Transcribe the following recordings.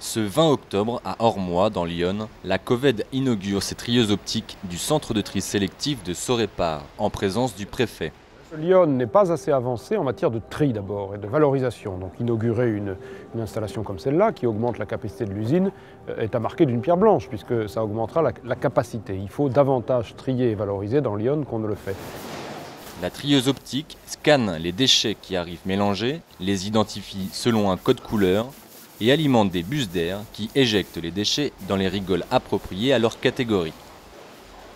Ce 20 octobre, à Ormois, dans l'Yonne, la Coved inaugure ses trieuses optiques du centre de tri sélectif de Sorépare, en présence du préfet. L'Yonne n'est pas assez avancé en matière de tri d'abord et de valorisation. Donc inaugurer une installation comme celle-là, qui augmente la capacité de l'usine, est à marquer d'une pierre blanche, puisque ça augmentera la capacité. Il faut davantage trier et valoriser dans l'Yonne qu'on ne le fait. La trieuse optique scanne les déchets qui arrivent mélangés, les identifie selon un code couleur et alimente des bus d'air qui éjectent les déchets dans les rigoles appropriées à leur catégorie.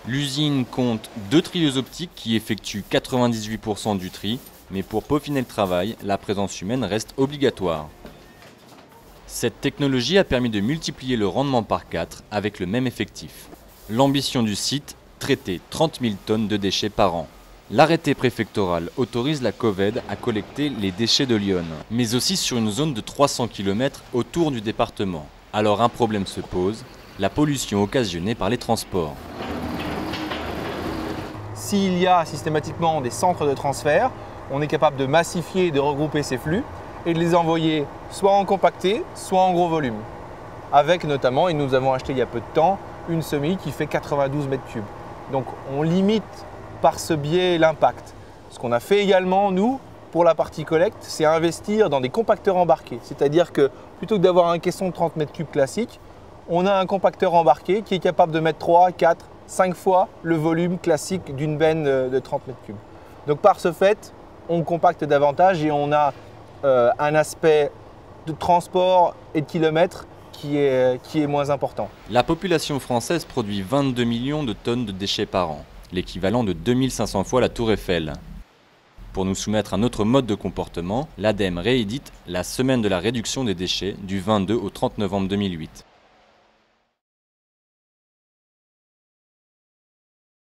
L'usine compte 2 trieuses optiques qui effectuent 98% du tri, mais pour peaufiner le travail, la présence humaine reste obligatoire. Cette technologie a permis de multiplier le rendement par 4 avec le même effectif. L'ambition du site, traiter 30 000 tonnes de déchets par an. L'arrêté préfectoral autorise la Coved à collecter les déchets de l'Yonne, mais aussi sur une zone de 300 km autour du département. Alors un problème se pose, la pollution occasionnée par les transports. S'il y a systématiquement des centres de transfert, on est capable de massifier et de regrouper ces flux et de les envoyer soit en compacté, soit en gros volume. Avec notamment, et nous avons acheté il y a peu de temps, une semi qui fait 92 mètres cubes. Donc on limite par ce biais l'impact. Ce qu'on a fait également, nous, pour la partie collecte, c'est investir dans des compacteurs embarqués. C'est-à-dire que plutôt que d'avoir un caisson de 30 mètres cubes classique, on a un compacteur embarqué qui est capable de mettre 3, 4, 5 fois le volume classique d'une benne de 30 mètres cubes. Donc par ce fait, on compacte davantage et on a un aspect de transport et de kilomètres qui est moins important. La population française produit 22 millions de tonnes de déchets par an, l'équivalent de 2500 fois la Tour Eiffel. Pour nous soumettre un autre mode de comportement, l'ADEME réédite la semaine de la réduction des déchets du 22 au 30 novembre 2008.